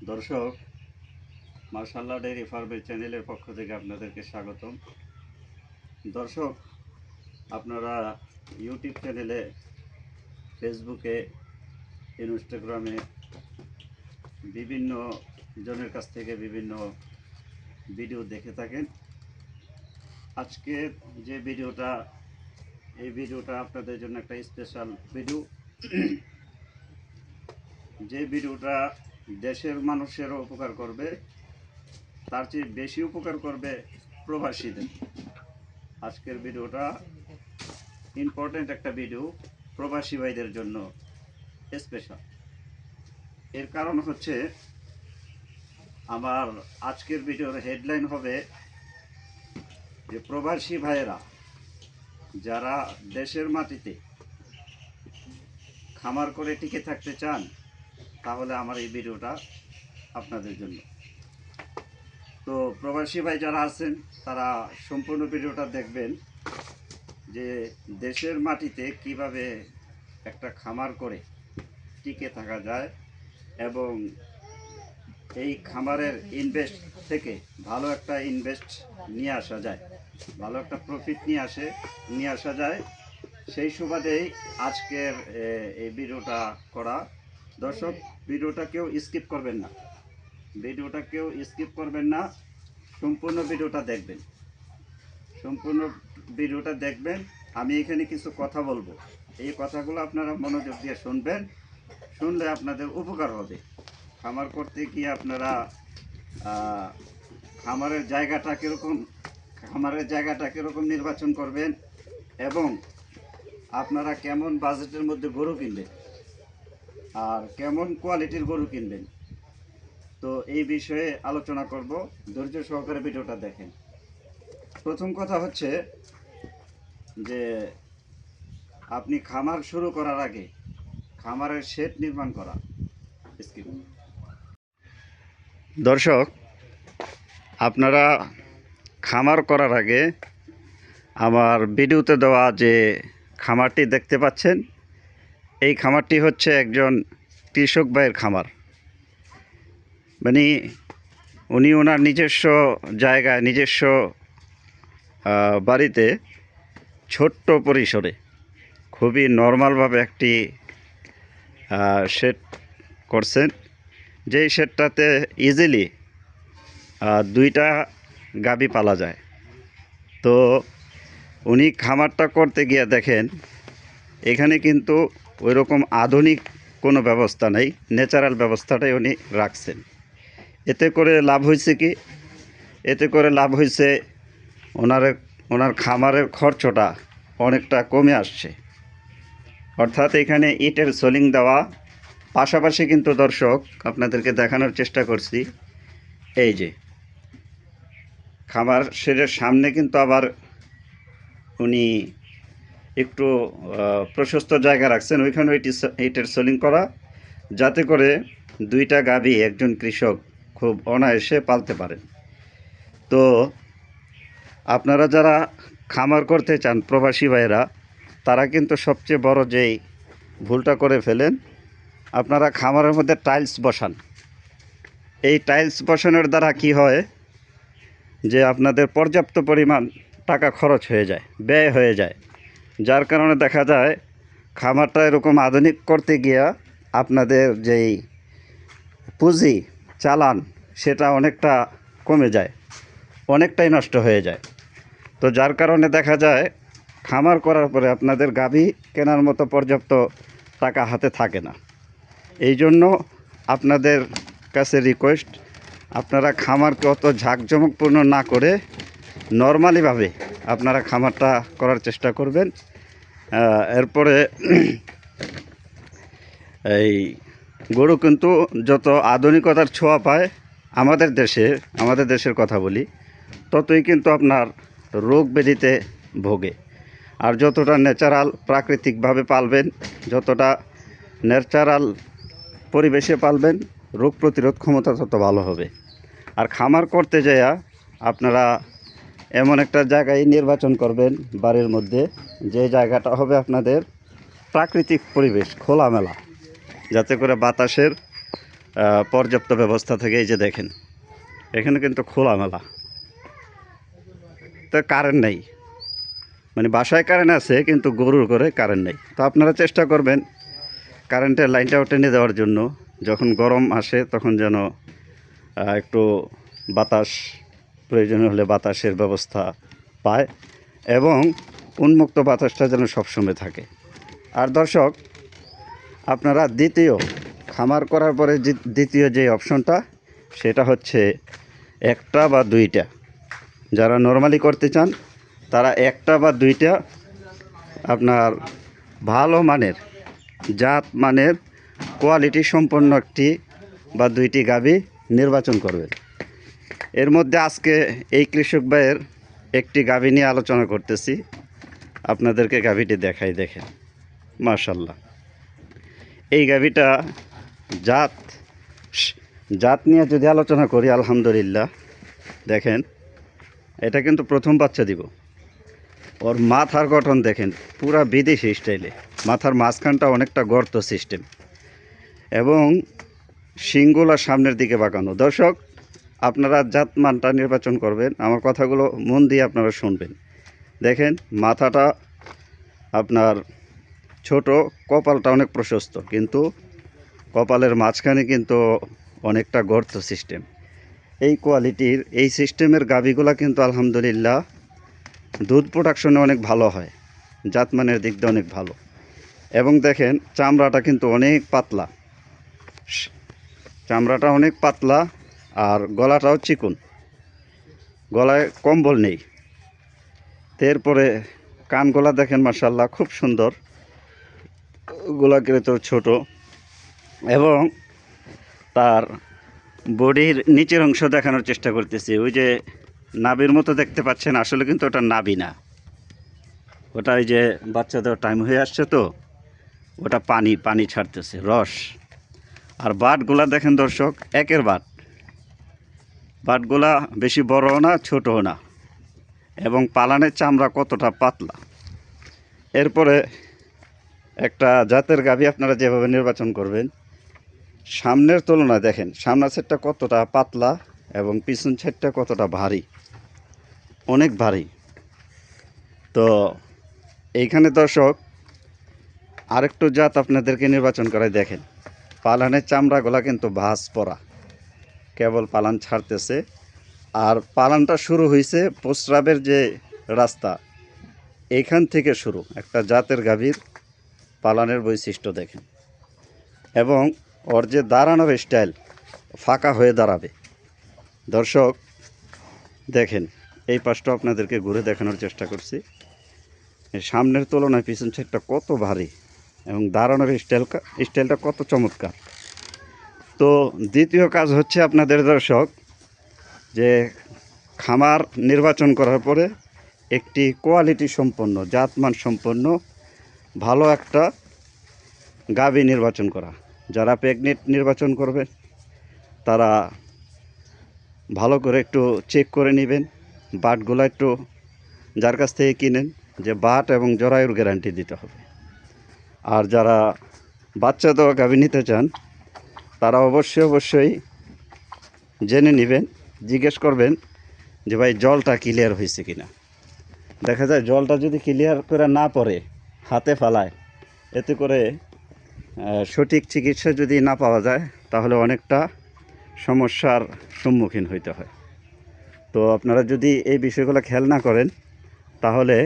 দর্শক, মার্শাল্লাহ ডেইরি ফার্মের চ্যানেলের পক্ষ থেকে আপনাদেরকে স্বাগতম। দর্শক, আপনারা ইউটিউব চ্যানেলে, ফেসবুকে, ইনস্টাগ্রামে বিভিন্ন জনের কাছ থেকে বিভিন্ন ভিডিও দেখে থাকেন। আজকে যে ভিডিওটা, এই ভিডিওটা আপনাদের জন্য একটা স্পেশাল ভিডিও। যে ভিডিওটা দেশের মানুষেরও উপকার করবে, তার চেয়ে বেশি উপকার করবে প্রবাসীদের। আজকের ভিডিওটা ইম্পর্টেন্ট একটা ভিডিও, প্রবাসী ভাইদের জন্য স্পেশাল। এর কারণ হচ্ছে, আমার আজকের ভিডিওর হেডলাইন হবে যে প্রবাসী ভাইয়েরা যারা দেশের মাটিতে খামার করে টিকে থাকতে চান, তাহলে আমার এই ভিডিওটা আপনাদের জন্য। তো প্রবাসী ভাই যারা আছেন তারা সম্পূর্ণ ভিডিওটা দেখবেন, যে দেশের মাটিতে কিভাবে একটা খামার করে টিকে থাকা যায় এবং এই খামারের ইনভেস্ট থেকে ভালো একটা ইনভেস্ট নিয়ে আসা যায়, ভালো একটা প্রফিট নিয়ে আসা যায়। সেই সুবাদেই আজকের এই ভিডিওটা করা। দর্শক, ভিডিওটা কেউ স্কিপ করবেন না, ভিডিওটা কেউ স্কিপ করবেন না, সম্পূর্ণ ভিডিওটা দেখবেন, সম্পূর্ণ ভিডিওটা দেখবেন। আমি এখানে কিছু কথা বলবো, এই কথাগুলো আপনারা মনোযোগ দিয়ে শুনবেন, শুনলে আপনাদের উপকার হবে। খামার করতে গিয়ে আপনারা খামারের জায়গাটা কীরকম নির্বাচন করবেন এবং আপনারা কেমন বাজেটের মধ্যে গরু কিনবেন আর কেমন কোয়ালিটির গরু কিনবেন, তো এই বিষয়ে আলোচনা করব। ধৈর্য সহকারে ভিডিওটা দেখেন। প্রথম কথা হচ্ছে যে আপনি খামার শুরু করার আগে খামারের শেড নির্মাণ করা। দর্শক, আপনারা খামার করার আগে আমার ভিডিওতে দেওয়া যে খামারটি দেখতে পাচ্ছেন, এই খামারটি হচ্ছে একজন কৃষক ভাইয়ের খামার। মানে উনি ওনার নিজস্ব জায়গায়, নিজস্ব বাড়িতে ছোট্ট পরিসরে খুবই নর্মালভাবে একটি শেড করছেন, যেই শেডটাতে ইজিলি 2টা গাভী পালা যায়। তো উনি খামারটা করতে গিয়ে দেখেন এখানে কিন্তু ওই রকম আধুনিক কোনো ব্যবস্থা নেই, ন্যাচারাল ব্যবস্থাটাই উনি রাখছেন। এতে করে লাভ হয়েছে কি? এতে করে লাভ হয়েছে ওনার খামারের খরচটা অনেকটা কমে আসছে। অর্থাৎ এখানে ইটের সোলিং দেওয়া, পাশাপাশি কিন্তু দর্শক আপনাদেরকে দেখানোর চেষ্টা করছি, এই যে খামার শেডের সামনে কিন্তু আবার উনি একটু প্রশস্ত জায়গা রাখছেন, ওইখানে ইটের সোলিং করা, যাতে করে 2টা গাভী একজন কৃষক খুব অনায়াসে পালতে পারেন। তো আপনারা যারা খামার করতে চান, প্রবাসী ভাইয়েরা, তারা কিন্তু সবচেয়ে বড় যেই ভুলটা করে ফেলেন, আপনারা খামারের মধ্যে টাইলস বসান। এই টাইলস বসানোর দ্বারা কি হয়, যে আপনাদের পর্যাপ্ত পরিমাণ টাকা খরচ হয়ে যায়, ব্যয় হয়ে যায়, যার কারণে দেখা যায় খামারটা এরকম আধুনিক করতে গিয়া আপনাদের যেই পুঁজি চালান সেটা অনেকটা কমে যায়, অনেকটাই নষ্ট হয়ে যায়। তো যার কারণে দেখা যায় খামার করার পরে আপনাদের গাভী কেনার মতো পর্যাপ্ত টাকা হাতে থাকে না। এই জন্য আপনাদের কাছে রিকোয়েস্ট, আপনারা খামারকে অত ঝাঁকজমকপূর্ণ না করে নর্মালিভাবে আপনারা খামারটা করার চেষ্টা করবেন। এরপরে এই গরু কিন্তু যত আধুনিকতার ছোঁয়া পায় আমাদের দেশের কথা বলি, ততই কিন্তু আপনার রোগ ব্যাধিতে ভোগে। আর যতটা ন্যাচারাল প্রাকৃতিকভাবে পালবেন, যতটা ন্যাচারাল পরিবেশে পালবেন, রোগ প্রতিরোধ ক্ষমতা তত ভালো হবে। আর খামার করতে যাইয়া আপনারা এমন একটা জায়গায় নির্বাচন করবেন বাড়ির মধ্যে, যে জায়গাটা হবে আপনাদের প্রাকৃতিক পরিবেশ, খোলামেলা, যাতে করে বাতাসের পর্যাপ্ত ব্যবস্থা থেকে এই যে দেখেন এখানে কিন্তু খোলামেলা, তো কারেন্ট নেই, মানে বাসায় কারেন্ট আছে কিন্তু গরুর করে কারেন্ট নেই। তো আপনারা চেষ্টা করবেন কারেন্টের লাইনটাও টেনে দেওয়ার জন্য, যখন গরম আসে তখন যেন একটু বাতাস, প্রয়োজন হলে বাতাসের ব্যবস্থা পায় এবং উন্মুক্ত বাতাসটা যেন সবসময় থাকে। আর দর্শক, আপনারা দ্বিতীয় খামার করার পরে দ্বিতীয় যে অপশনটা, সেটা হচ্ছে একটা বা দুইটা। যারা নরমালি করতে চান তারা একটা বা দুইটা আপনার ভালো মানের, জাত মানের, কোয়ালিটি সম্পন্ন একটি বা দুইটি গাভী নির্বাচন করবেন। এর মধ্যে আজকে এই কৃষক ভাইয়ের একটি গাভী নিয়ে আলোচনা করতেছি, আপনাদেরকে গাভীটি দেখাই। দেখেন মাশাআল্লাহ, এই গাভীটা জাত নিয়ে যদি আলোচনা করি, আলহামদুলিল্লাহ দেখেন এটা কিন্তু প্রথম বাচ্চা দিব। ওর মাথার গঠন দেখেন পুরা বিদেশি স্টাইলে, মাথার মাঝখানটা অনেকটা গর্ত সিস্টেম এবং শিংগুলা সামনের দিকে বাঁকানো। দর্শক, আপনারা জাত মানটা নির্বাচন করবেন, আমার কথাগুলো মন দিয়ে আপনারা শুনবেন। দেখেন মাথাটা আপনার ছোট, কপালটা অনেক প্রশস্ত, কিন্তু কপালের মাঝখানে কিন্তু অনেকটা গর্ত সিস্টেম। এই কোয়ালিটির এই সিস্টেমের গাভীগুলা কিন্তু আলহামদুলিল্লাহ দুধ প্রোডাকশনে অনেক ভালো হয়, জাতমানের দিক দিয়ে অনেক ভালো। এবং দেখেন চামড়াটা কিন্তু অনেক পাতলা, চামড়াটা অনেক পাতলা, আর গলাটাও চিকন, গলায় কম্বল নেই। এরপরে কানগলা দেখেন মাশাআল্লাহ খুব সুন্দর, গোলা তো ছোট, এবং তার বডির নিচের অংশ দেখানোর চেষ্টা করতেছি। ওই যে নাভির মতো দেখতে পাচ্ছেন, আসলে কিন্তু ওটা নাভি না, ওটা ওই যে বাচ্চা দেওয়ার টাইম হয়ে আসছে তো ওটা পানি ছাড়তেছে, রস। আর বাটগুলা দেখেন দর্শক, একের বাটগুলা বেশি বড়ও না ছোটও না, এবং পালানের চামড়া কতটা পাতলা। এরপরে একটা জাতের গাভী আপনারা যেভাবে নির্বাচন করবেন, সামনের তুলনায় দেখেন সামনের সাইডটা কতটা পাতলা এবং পিছন সাইডটা কতটা ভারী, অনেক ভারী। তো এইখানে দর্শক আরেকটু জাত আপনাদেরকে নির্বাচন করে দেখেন, পালানের চামড়াগুলা কিন্তু ভাঁজ পড়া, কেবল পালান ছাড়তেছে। আর পালানটা শুরু হয়েছে প্রস্রাবের যে রাস্তা, এইখান থেকে শুরু। একটা জাতের গাভীর পালানের বৈশিষ্ট্য দেখেন, এবং ওর যে দাঁড়ানোর স্টাইল, ফাঁকা হয়ে দাঁড়াবে। দর্শক দেখেন, এই পাশটা আপনাদেরকে ঘুরে দেখানোর চেষ্টা করছি। সামনের তুলনায় পিছন সাইডটা কত ভারী এবং দাঁড়ানোর স্টাইলটা কত চমৎকার। তো দ্বিতীয় কাজ হচ্ছে আপনাদের দর্শক, যে খামার নির্বাচন করার পরে একটি কোয়ালিটি সম্পন্ন, জাতমান সম্পন্ন ভালো একটা গাভী নির্বাচন করা। যারা প্রেগনেন্ট নির্বাচন করবেন তারা ভালো করে একটু চেক করে নেবেন, বাটগুলো একটু যার কাছ থেকে কিনেন, যে বাট এবং জরায়ুর গ্যারান্টি দিতে হবে। আর যারা বাচ্চা দেওয়া গাভী নিতে চান তারা অবশ্যই জেনে নেবেন, জিজ্ঞেস করবেন যে ভাই জলটা ক্লিয়ার হয়েছে কিনা। দেখা যায় জলটা যদি ক্লিয়ার করে না পড়ে, হাতে ফালায়, এতে করে সঠিক চিকিৎসা যদি না পাওয়া যায় তাহলে অনেকটা সমস্যার সম্মুখীন হইতে হয়। তো আপনারা যদি এই বিষয়গুলো খেয়াল না করেন তাহলে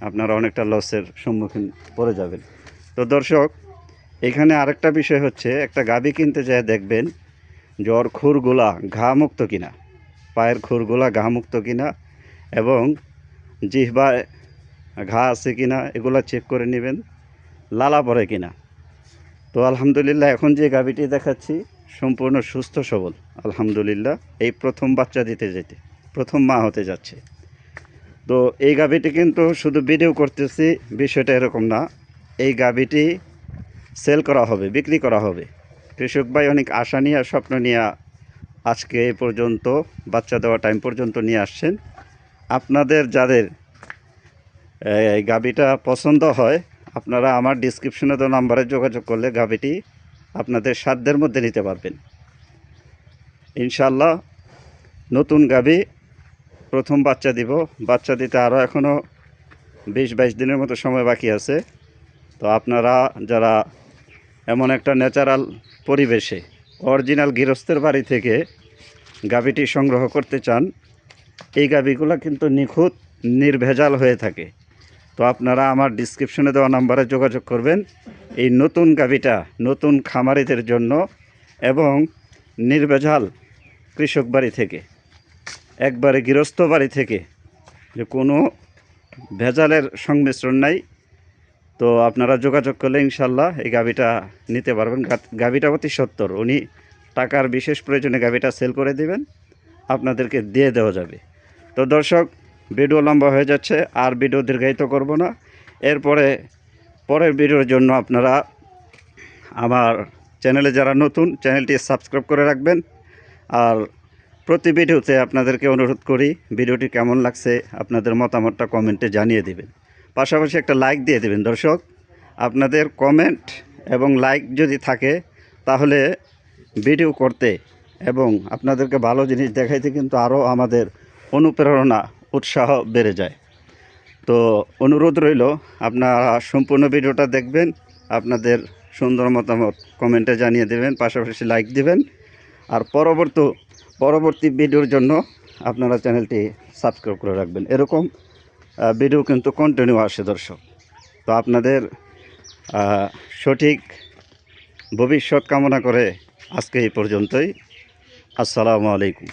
আপনারা অনেকটা লসের সম্মুখীন পড়ে যাবেন। তো দর্শক, এখানে আরেকটা বিষয় হচ্ছে, একটা গাভী কিনতে যায় দেখবেন যে ওর খুরগুলা ঘা মুক্ত কিনা, পায়ের খুরগুলা ঘা মুক্ত কিনা, এবং জিহ্বায় ঘা আছে কিনা এগুলা চেক করে নেবেন, লালা পড়ে কিনা। তো আলহামদুলিল্লাহ এখন যে গাভীটি দেখাচ্ছি সম্পূর্ণ সুস্থ সবল আলহামদুলিল্লাহ, এই প্রথম বাচ্চা দিতে যেতে, প্রথম মা হতে যাচ্ছে। তো এই গাভীটি কিন্তু শুধু ভিডিও করতেছি বিষয়টা এরকম না, এই গাভীটি সেল করা হবে, বিক্রি করা হবে। কৃষক ভাই অনেক আশা নিয়ে, স্বপ্ন নিয়ে আজকে এই পর্যন্ত, বাচ্চা দেওয়া টাইম পর্যন্ত নিয়ে আসছেন। আপনাদের যাদের এই গাভীটা পছন্দ হয়, আপনারা আমার ডিসক্রিপশনে দেওয়া নাম্বারে যোগাযোগ করলে গাভীটি আপনাদের সাধ্যের মধ্যে নিতে পারবেন। ইনশাল্লাহ নতুন গাভী প্রথম বাচ্চা দিব। বাচ্চা দিতে আরও এখনও 20-22 দিনের মতো সময় বাকি আছে। তো আপনারা যারা এমন একটা ন্যাচারাল পরিবেশে অরিজিনাল গৃহস্থের বাড়ি থেকে গাভীটি সংগ্রহ করতে চান, এই গাভীগুলো কিন্তু নিখুঁত নির্ভেজাল হয়ে থাকে। তো আপনারা আমার ডিসক্রিপশনে দেওয়া নাম্বারে যোগাযোগ করবেন। এই নতুন গাভীটা নতুন খামারিদের জন্য এবং নির্ভেজাল কৃষক বাড়ি থেকে, একবারে গৃহস্থ বাড়ি থেকে, যে কোনো ভেজালের সংমিশ্রণ নাই। তো আপনারা যোগাযোগ করলে ইনশাল্লাহ এই গাভীটা নিতে পারবেন। গাভীটা অতি সত্তর, উনি টাকার বিশেষ প্রয়োজনে গাভীটা সেল করে দিবেন, আপনাদেরকে দিয়ে দেওয়া যাবে। তো দর্শক, ভিডিও লম্বা হয়ে যাচ্ছে, আর ভিডিও দীর্ঘায়িত করব না। পরের ভিডিওর জন্য আপনারা আমার চ্যানেলে যারা নতুন, চ্যানেলটি সাবস্ক্রাইব করে রাখবেন। আর প্রতি ভিডিওতে আপনাদেরকে অনুরোধ করি, ভিডিওটি কেমন লাগছে আপনাদের মতামতটা কমেন্টে জানিয়ে দিবেন। পাশাপাশি একটা লাইক দিয়ে দেবেন। দর্শক, আপনাদের কমেন্ট এবং লাইক যদি থাকে তাহলে ভিডিও করতে এবং আপনাদেরকে ভালো জিনিস দেখাইতে কিন্তু আরও আমাদের অনুপ্রেরণা, উৎসাহ বেড়ে যায়। তো অনুরোধ রইল, আপনারা সম্পূর্ণ ভিডিওটা দেখবেন, আপনাদের সুন্দর মতামত কমেন্টে জানিয়ে দেবেন, পাশাপাশি লাইক দিবেন। আর পরবর্তী ভিডিওর জন্য আপনারা চ্যানেলটি সাবস্ক্রাইব করে রাখবেন। এরকম ভিডিও কিন্তু কন্টিনিউ আসে দর্শক। তো আপনাদের সঠিক ভবিষ্যৎ কামনা করে আজকে এই পর্যন্তই। আসসালামু আলাইকুম।